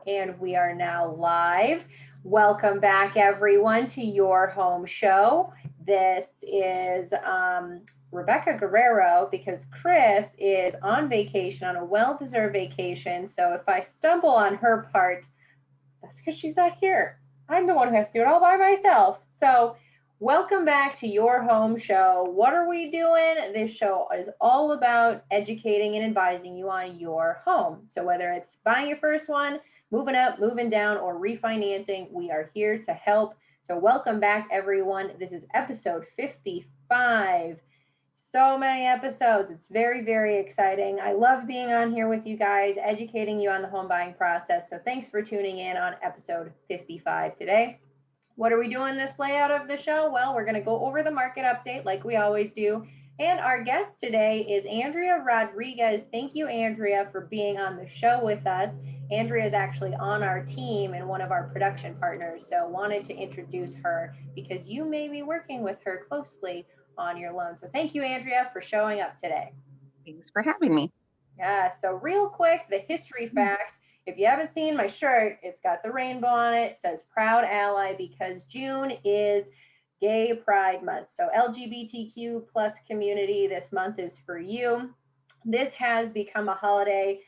and we are now live. Welcome back, everyone, to Your Home Show. This is Rebecca Guerrero because Chris is on vacation, on a well-deserved vacation. So if I stumble on her part, that's because she's not here. I'm the one who has to do it all by myself. So welcome back to Your Home Show. What are we doing? This show is all about educating and advising you on your home. So whether it's buying your first one, moving up, moving down, or refinancing, we are here to help. So welcome back, everyone. This is episode 55. So many episodes. It's very, very exciting. I love being on here with you guys, educating you on the home buying process. So thanks for tuning in on episode 55 today. What are we doing this layout of the show? Well, we're going to go over the market update like we always do. And our guest today is Andrea Rodriguez. Thank you, Andrea, for being on the show with us. Andrea is actually on our team and one of our production partners. So wanted to introduce her because you may be working with her closely on your loan. So thank you, Andrea, for showing up today. Thanks for having me. Yeah, so real quick, the history fact. If you haven't seen my shirt, it's got the rainbow on it. It says Proud Ally because June is Gay Pride Month. So LGBTQ plus community, this month is for you. This has become a holiday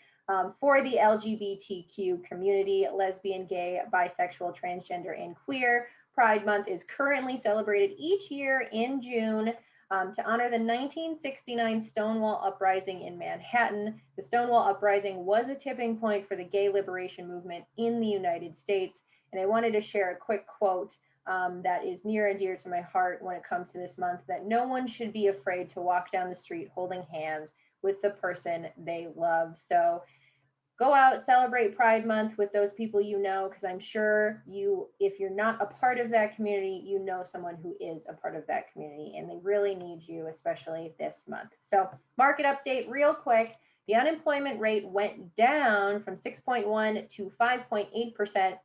for the LGBTQ community, lesbian, gay, bisexual, transgender, and queer. Pride Month is currently celebrated each year in June to honor the 1969 Stonewall Uprising in Manhattan. The Stonewall Uprising was a tipping point for the gay liberation movement in the United States. And I wanted to share a quick quote that is near and dear to my heart when it comes to this month, that no one should be afraid to walk down the street holding hands with the person they love. So go out, celebrate Pride Month with those people you know, because I'm sure you, if you're not a part of that community, you know someone who is a part of that community, and they really need you, especially this month. So market update real quick. The unemployment rate went down from 6.1 to 5.8%.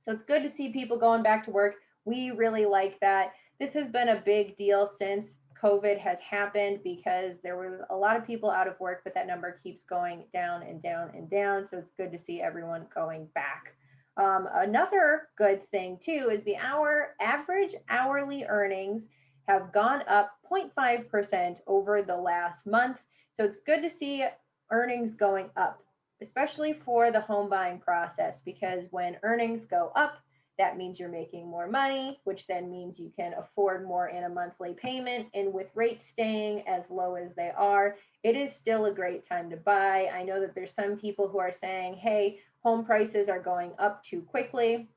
So it's good to see people going back to work. We really like that. This has been a big deal since COVID has happened because there were a lot of people out of work, but that number keeps going down and down and down. So it's good to see everyone going back. Another good thing too is the average hourly earnings have gone up 0.5% over the last month. So it's good to see earnings going up, especially for the home buying process, because when earnings go up, that means you're making more money, which then means you can afford more in a monthly payment. And with rates staying as low as they are, it is still a great time to buy. I know that there's some people who are saying, hey, home prices are going up too quickly.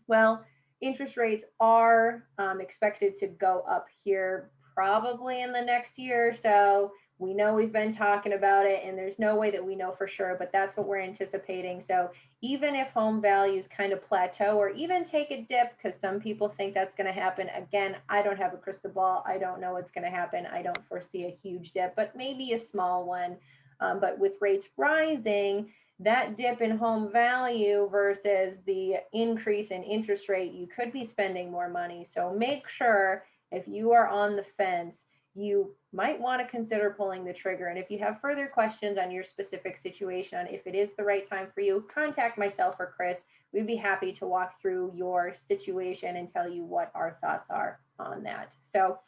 Well, interest rates are expected to go up here probably in the next year or so. We know we've been talking about it, and there's no way that we know for sure, but that's what we're anticipating. So even if home values kind of plateau or even take a dip, because some people think that's going to happen, again, I don't have a crystal ball. I don't know what's going to happen. I don't foresee a huge dip, but maybe a small one. But with rates rising, that dip in home value versus the increase in interest rate, you could be spending more money. So make sure if you are on the fence, you might want to consider pulling the trigger. And if you have further questions on your specific situation, if it is the right time for you, contact myself or Chris. We'd be happy to walk through your situation and tell you what our thoughts are on that. So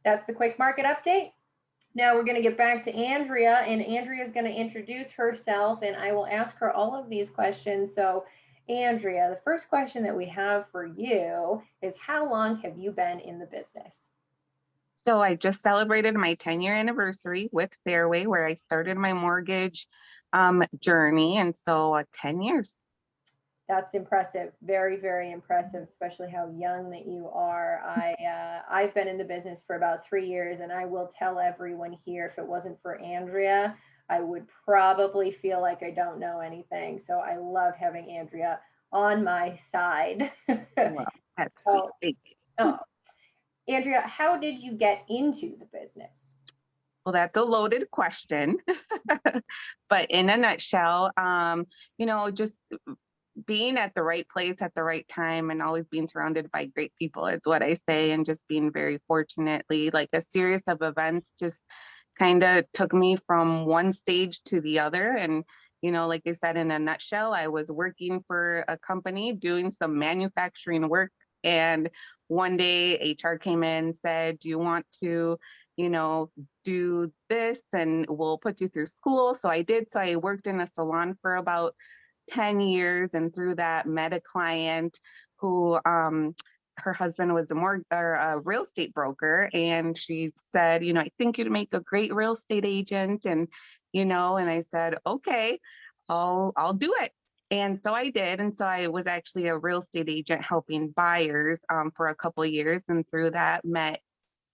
that's the quick market update. Now we're going to get back to Andrea, and Andrea is going to introduce herself, and I will ask her all of these questions. So Andrea, the first question that we have for you is, how long have you been in the business? So I just celebrated my 10-year anniversary with Fairway, where I started my mortgage journey. And so 10 years. That's impressive. Very, very impressive, especially how young that you are. I've been in the business for about 3 years, and I will tell everyone here, if it wasn't for Andrea, I would probably feel like I don't know anything. So I love having Andrea on my side. Wow, that's sweet. Thank you. Oh, Andrea, how did you get into the business? Well, that's a loaded question. But in a nutshell, just being at the right place at the right time and always being surrounded by great people is what I say. And just being very fortunately, like a series of events just kind of took me from one stage to the other. And like I said, in a nutshell, I was working for a company doing some manufacturing work. And one day HR came in and said, do you want to, you know, do this and we'll put you through school? So I did. So I worked in a salon for about 10 years, and through that met a client who her husband was a real estate broker, and she said, I think you'd make a great real estate agent. And I said, okay, I'll do it. And so I did. And so I was actually a real estate agent helping buyers for a couple of years. And through that met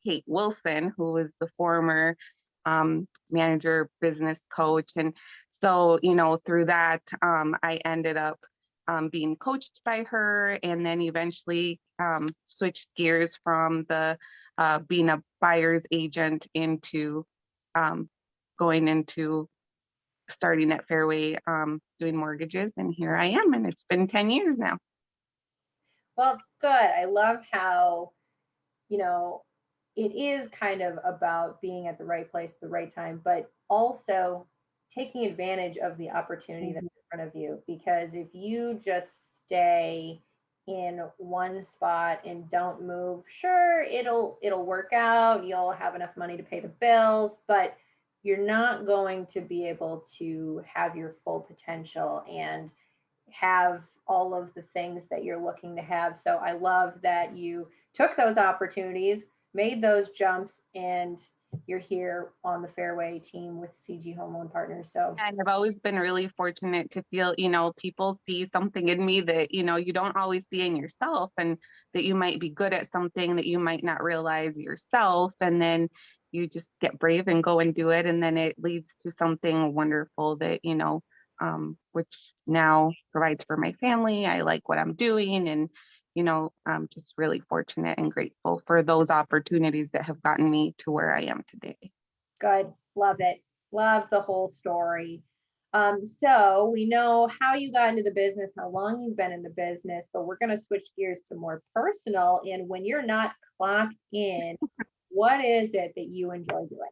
Kate Wilson, who was the former manager, business coach. And so, through that, I ended up being coached by her, and then eventually switched gears from the being a buyer's agent into going into starting at Fairway doing mortgages. And here I am, and it's been 10 years now. Well, it's good. I love how, it is kind of about being at the right place at the right time, but also taking advantage of the opportunity that's in front of you. Because if you just stay in one spot and don't move, sure, it'll work out. You'll have enough money to pay the bills, but you're not going to be able to have your full potential and have all of the things that you're looking to have. So I love that you took those opportunities, made those jumps, and you're here on the Fairway team with CG Home Loan Partners. So And I've always been really fortunate to feel, people see something in me that, you don't always see in yourself, and that you might be good at something that you might not realize yourself. And then you just get brave and go and do it. And then it leads to something wonderful that, which now provides for my family. I like what I'm doing. And, I'm just really fortunate and grateful for those opportunities that have gotten me to where I am today. good. Love it. Love the whole story. So we know how you got into the business, how long you've been in the business, but we're going to switch gears to more personal. And when you're not clocked in, what is it that you enjoy doing?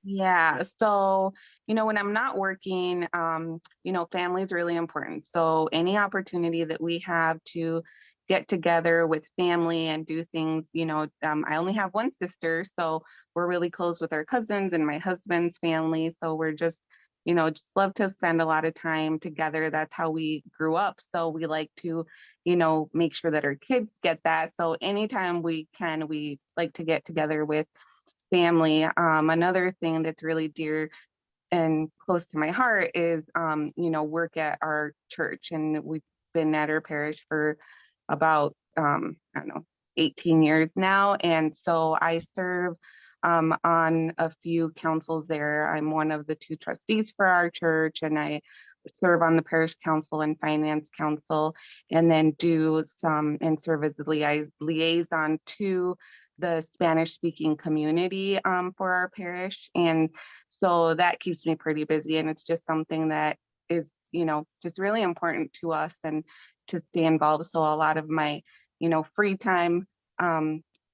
Yeah. So, when I'm not working, family is really important. So any opportunity that we have to get together with family and do things, I only have one sister, so we're really close with our cousins and my husband's family. So we're just love to spend a lot of time together. That's how we grew up. So we like to, make sure that our kids get that. So anytime we can, we like to get together with family. Another thing that's really dear and close to my heart is, work at our church. And we've been at our parish for about, I don't know, 18 years now. And so I serve on a few councils there. I'm one of the 2 trustees for our church, and I serve on the parish council and finance council, and then do some and serve as the liaison to the Spanish speaking community for our parish. And so that keeps me pretty busy. And it's just something that is, just really important to us and to stay involved. So a lot of my, free time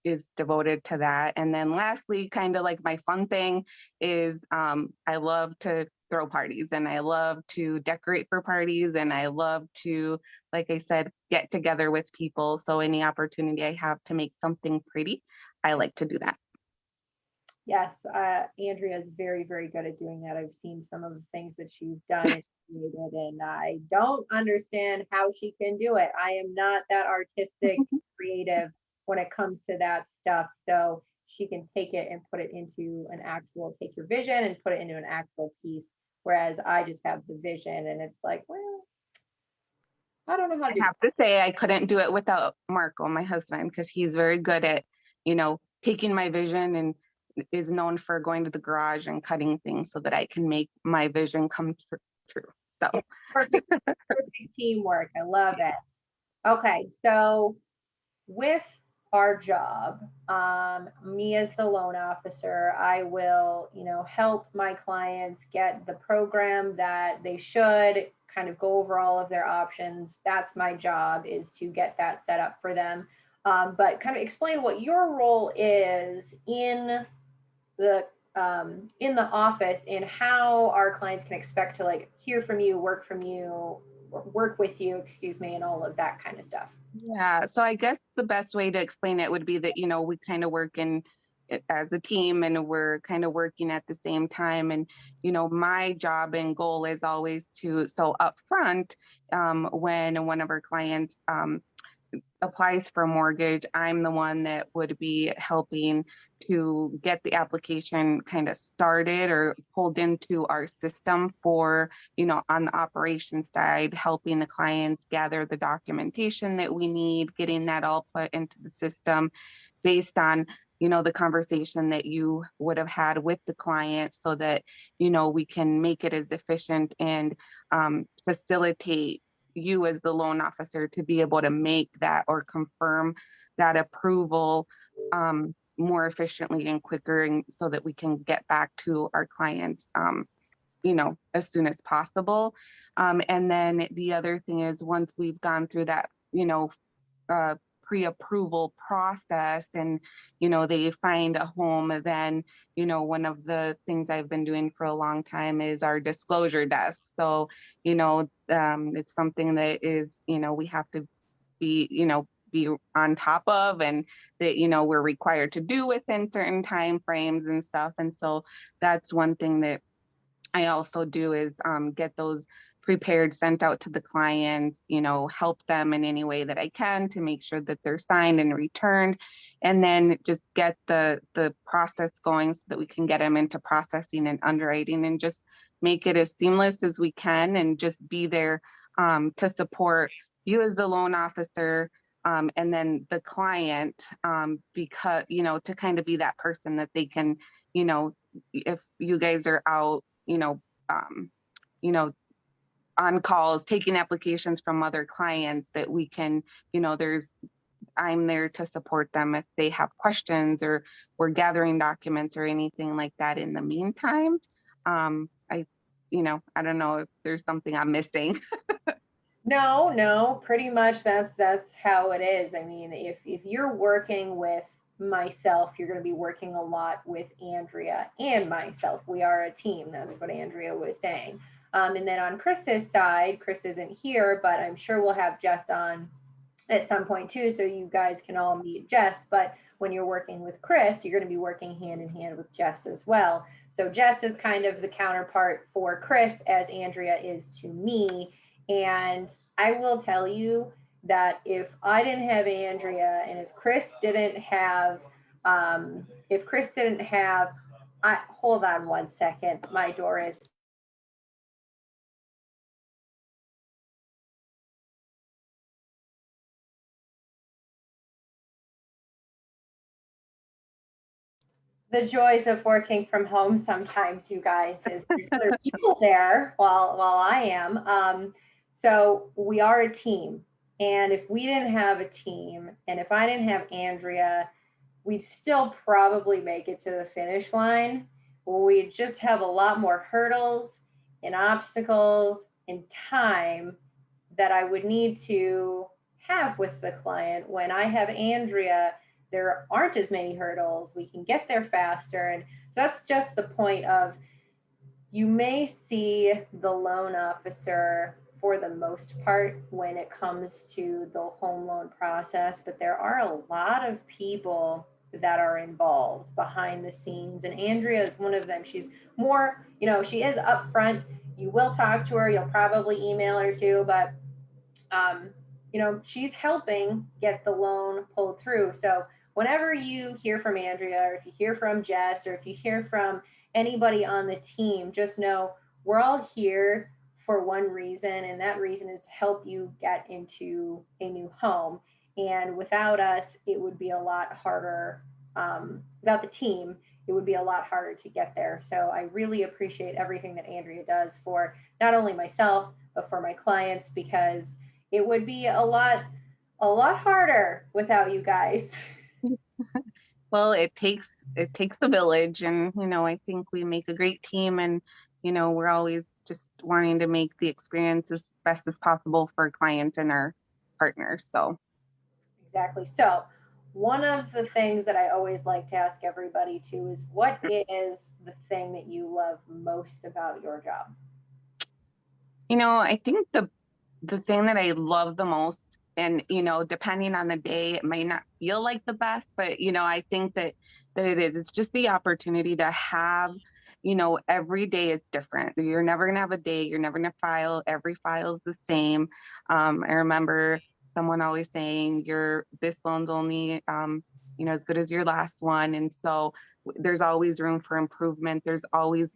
is devoted to that. And then lastly, kind of like my fun thing is I love to throw parties, and I love to decorate for parties, and I love to, like I said, get together with people. So any opportunity I have to make something pretty, I like to do that. Yes, Andrea is very, very good at doing that. I've seen some of the things that she's done and created, and I don't understand how she can do it. I am not that artistic, creative when it comes to that stuff. So she can take it and put it into take your vision and put it into an actual piece. Whereas I just have the vision, and it's like, well, I don't know how to I do have to say I couldn't do it without Marco, my husband, because he's very good at, taking my vision, and is known for going to the garage and cutting things so that I can make my vision come true. So it. Perfect, perfect teamwork. I love it. Okay, so with our job, me as the loan officer, I will, help my clients get the program that they should, kind of go over all of their options. That's my job, is to get that set up for them. But kind of explain what your role is in the in the office and how our clients can expect to like hear from you, work with you, excuse me, and all of that kind of stuff. Yeah, so I guess the best way to explain it would be that, we kind of work in as a team and we're kind of working at the same time. And, my job and goal is always so up front, when one of our clients applies for a mortgage, I'm the one that would be helping to get the application kind of started or pulled into our system for, on the operations side, helping the clients gather the documentation that we need, getting that all put into the system based on, the conversation that you would have had with the client so that, we can make it as efficient and facilitate you as the loan officer to be able to make that or confirm that approval more efficiently and quicker, and so that we can get back to our clients as soon as possible. And then the other thing is, once we've gone through that uh, pre-approval process and they find a home, then one of the things I've been doing for a long time is our disclosure desk. So it's something that is we have to be on top of, and that we're required to do within certain time frames and stuff. And so that's one thing that I also do is get those prepared, sent out to the clients, help them in any way that I can to make sure that they're signed and returned, and then just get the process going so that we can get them into processing and underwriting and just make it as seamless as we can, and just be there to support you as the loan officer, and then the client, because, to kind of be that person that they can, if you guys are out, um, you know, on calls, taking applications from other clients, that we can, I'm there to support them if they have questions or we're gathering documents or anything like that in the meantime. I, I don't know if there's something I'm missing. No, no, pretty much that's how it is. I mean, if you're working with myself, you're going to be working a lot with Andrea and myself. We are a team. That's what Andrea was saying. And then on Chris's side, Chris isn't here, but I'm sure we'll have Jess on at some point too, so you guys can all meet Jess. But when you're working with Chris, you're going to be working hand in hand with Jess as well. So Jess is kind of the counterpart for Chris, as Andrea is to me. And I will tell you that if I didn't have Andrea, and if Chris didn't have, I hold on one second. My door is the joys of working from home sometimes, you guys, is there's other people there while I am. So we are a team. And if we didn't have a team, and if I didn't have Andrea, we'd still probably make it to the finish line. We'd just have a lot more hurdles and obstacles and time that I would need to have with the client. When I have Andrea, there aren't as many hurdles. We can get there faster. And so that's just the point of, you may see the loan officer for the most part when it comes to the home loan process, but there are a lot of people that are involved behind the scenes. And Andrea is one of them. She's more, she is upfront. You will talk to her, you'll probably email her too, but um, she's helping get the loan pulled through. So whenever you hear from Andrea, or if you hear from Jess, or if you hear from anybody on the team, just know we're all here for one reason, and that reason is to help you get into a new home. And without us, it would be a lot harder. Without the team, it would be a lot harder to get there. So I really appreciate everything that Andrea does for not only myself, but for my clients, because it would be a lot harder without you guys. Well, it takes a village, and I think we make a great team, and we're always just wanting to make the experience as best as possible for clients and our partners. So Exactly. So One of the things that I always like to ask everybody too is what is the thing that you love most about your job? I think the thing that I love the most, and depending on the day, it might not feel like the best, but I think that it is. It's just the opportunity to have, every day is different. You're never gonna have a day. You're never gonna file. Every file is the same. I remember someone always saying, "Your this loan's only, as good as your last one," and so there's always room for improvement. There's always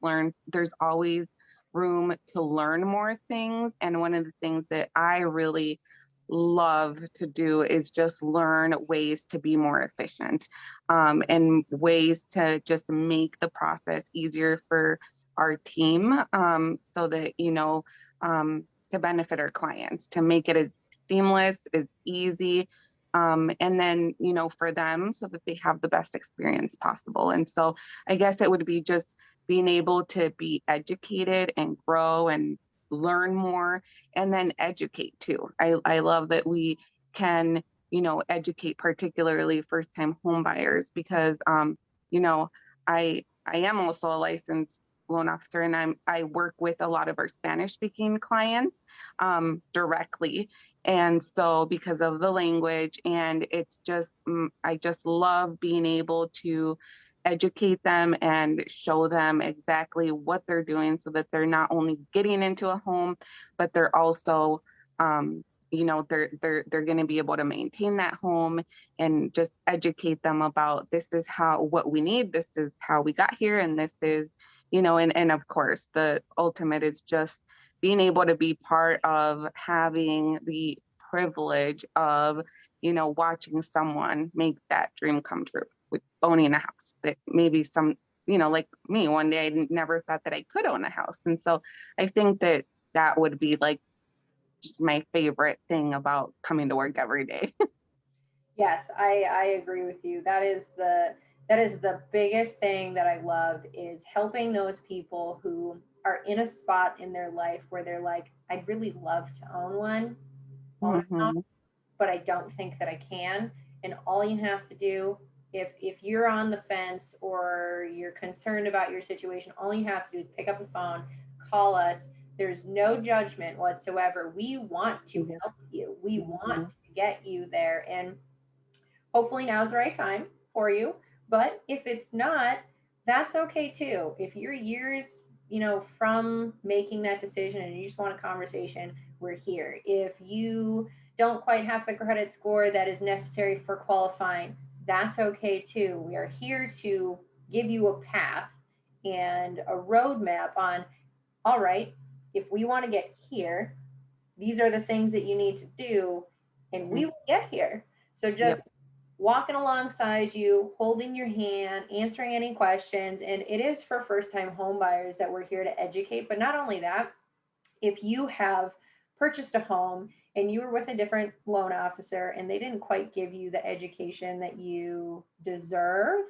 room to learn more things. And one of the things that I really love to do is just learn ways to be more efficient, and ways to just make the process easier for our team, so that, to benefit our clients, to make it as seamless, as easy. And then, for them so that they have the best experience possible. And so I guess it would be just being able to be educated and grow and learn more, and then educate too. I love that we can, educate particularly first time home buyers because, you know, I am also a licensed loan officer, and I work with a lot of our Spanish speaking clients, directly. And so because of the language, and it's just, I just love being able to educate them and show them exactly what they're doing so that they're not only getting into a home, but they're also, they're going to be able to maintain that home, and just educate them about this is how what we need, this is how we got here, and this is, and of course the ultimate is just being able to be part of having the privilege of, watching someone make that dream come true with owning a house that maybe some, like me, one day I never thought that I could own a house. And so I think that that would be like just my favorite thing about coming to work every day. Yes, I agree with you. That is the biggest thing that I love is helping those people who are in a spot in their life where they're like, I'd really love to own a house, Hmm. but I don't think that I can. And all you have to do, if you're on the fence or you're concerned about your situation, all you have to do is pick up the phone, call us. There's no judgment whatsoever. We want to help you. We want Hmm. to get you there. And hopefully now's the right time for you. But if it's not, that's okay too. If you're years, from making that decision and you just want a conversation, we're here. If you don't quite have the credit score that is necessary for qualifying, that's okay too. We are here to give you a path and a roadmap on, all right, if we want to get here, these are the things that you need to do, and we will get here. So just Yep. walking alongside you, holding your hand, answering any questions. And it is for first time home buyers that we're here to educate. But not only that, if you have purchased a home and you were with a different loan officer and they didn't quite give you the education that you deserve,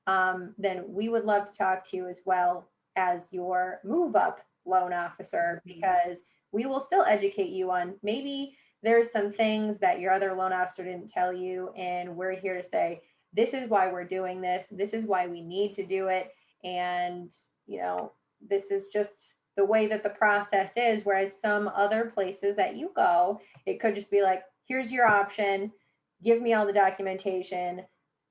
then we would love to talk to you as well as your move up loan officer, because we will still educate you on maybe there's some things that your other loan officer didn't tell you. And we're here to say, this is why we're doing this. This is why we need to do it. And, you know, this is just the way that the process is. Whereas some other places that you go, it could just be like, here's your option, give me all the documentation,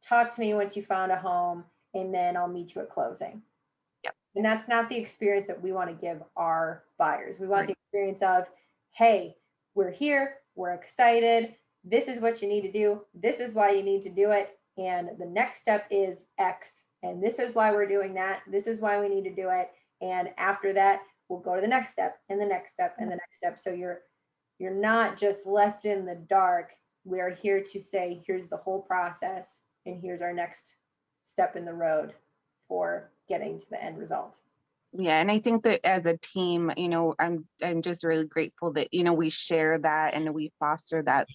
talk to me once you found a home, and then I'll meet you at closing. Yep. And that's not the experience that we want to give our buyers. We want the Right. experience of, hey, we're here, we're excited, this is what you need to do, this is why you need to do it, and the next step is X, and this is why we're doing that, this is why we need to do it, and after that, we'll go to the next step and the next step and the next step. So you're not just left in the dark. We are here to say, here's the whole process, and here's our next step in the road for getting to the end result. Yeah, and I think that as a team, I'm just really grateful that, we share that and we foster that,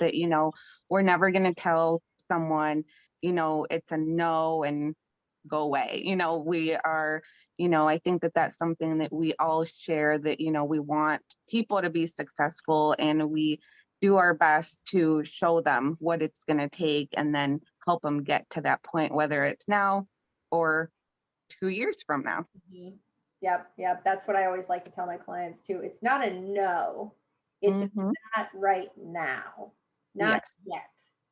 we're never going to tell someone, it's a no and go away. We are, I think that that's something that we all share, that, we want people to be successful, and we do our best to show them what it's going to take, and then help them get to that point, whether it's now or 2 years from now. Mhm. Yep, yep. That's what I always like to tell my clients too. It's not a no. It's Hmm. not right now, not Yes. yet.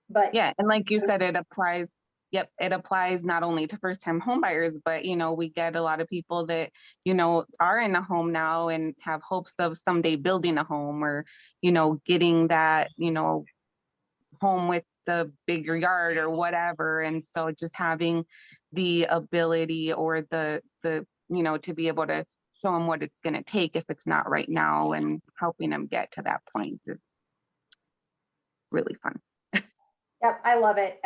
But Yeah. And like you said, it applies. Yep. It applies not only to first time home buyers, but, we get a lot of people that, are in a home now and have hopes of someday building a home or, getting that, home with the bigger yard or whatever. And so just having the ability or the to be able to show them what it's going to take if it's not right now, and helping them get to that point is really fun. yep, I love it.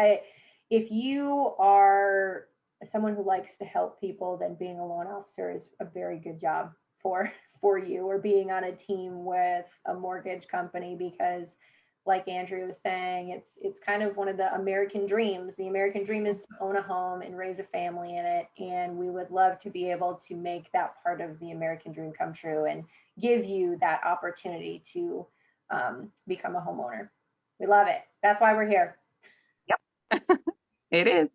If you are someone who likes to help people, then being a loan officer is a very good job for for you, or being on a team with a mortgage company, because like Andrea was saying, it's kind of one of the American dreams. The American dream is to own a home and raise a family in it, and we would love to be able to make that part of the American dream come true and give you that opportunity to become a homeowner. We love it. That's why we're here. It is.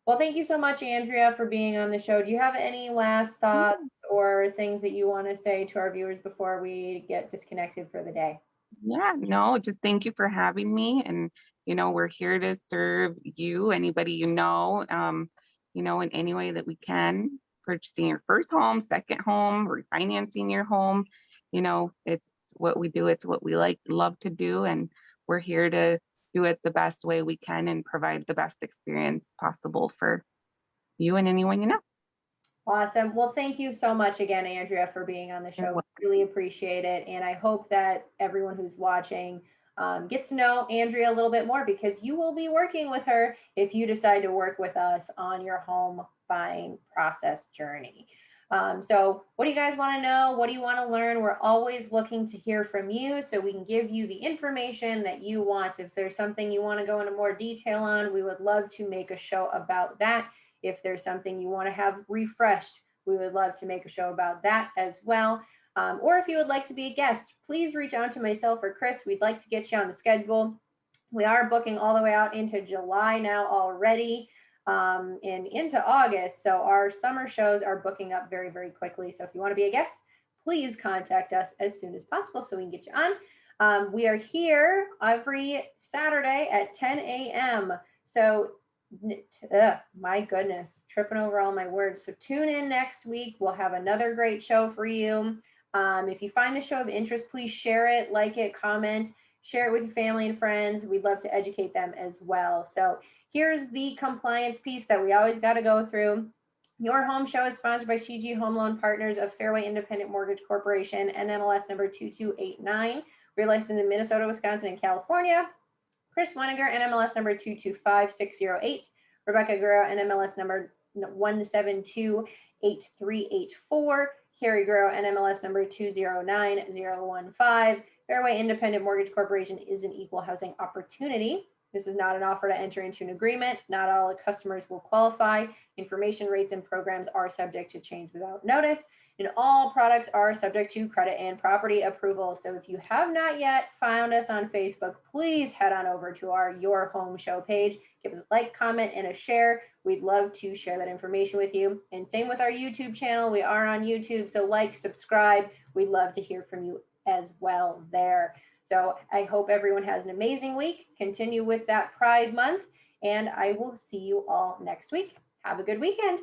Well, thank you so much, Andrea, for being on the show. Do you have any last thoughts or things that you want to say to our viewers before we get disconnected for the day? Yeah, no, just thank you for having me. And, we're here to serve you, anybody in any way that we can. Purchasing your first home, second home, refinancing your home. It's what we do, it's what we love to do. And we're here to do it the best way we can and provide the best experience possible for you and anyone you know. Awesome. Well, thank you so much again, Andrea, for being on the You're show. welcome. Really appreciate it. And I hope that everyone who's watching gets to know Andrea a little bit more, because you will be working with her if you decide to work with us on your home buying process journey. So, what do you guys want to know? What do you want to learn? We're always looking to hear from you so we can give you the information that you want. If there's something you want to go into more detail on, we would love to make a show about that. If there's something you want to have refreshed, we would love to make a show about that as well. Or if you would like to be a guest, please reach out to myself or Chris. We'd like to get you on the schedule. We are booking all the way out into July now already, and into August. So our summer shows are booking up very, very quickly. So if you want to be a guest, please contact us as soon as possible so we can get you on. We are here every Saturday at 10 a.m. So my goodness, tripping over all my words. So tune in next week. We'll have another great show for you. If you find the show of interest, please share it, like it, comment, share it with your family and friends. We'd love to educate them as well. So here's the compliance piece that we always got to go through. Your home show is sponsored by CG Home Loan Partners of Fairway Independent Mortgage Corporation, NMLS number 2289. We're licensed in Minnesota, Wisconsin, and California. Chris Weniger, NMLS number 225608. Rebecca Guerrero, NMLS number 1728384. Carrie Guerrero, NMLS number 209015. Fairway Independent Mortgage Corporation is an equal housing opportunity. This is not an offer to enter into an agreement. Not all customers will qualify. Information, rates, and programs are subject to change without notice. And all products are subject to credit and property approval. So if you have not yet found us on Facebook, please head on over to our Your Home Show page. Give us a like, comment, and a share. We'd love to share that information with you. And same with our YouTube channel. We are on YouTube, so like, subscribe. We'd love to hear from you as well there. So I hope everyone has an amazing week. Continue with that Pride Month, and I will see you all next week. Have a good weekend.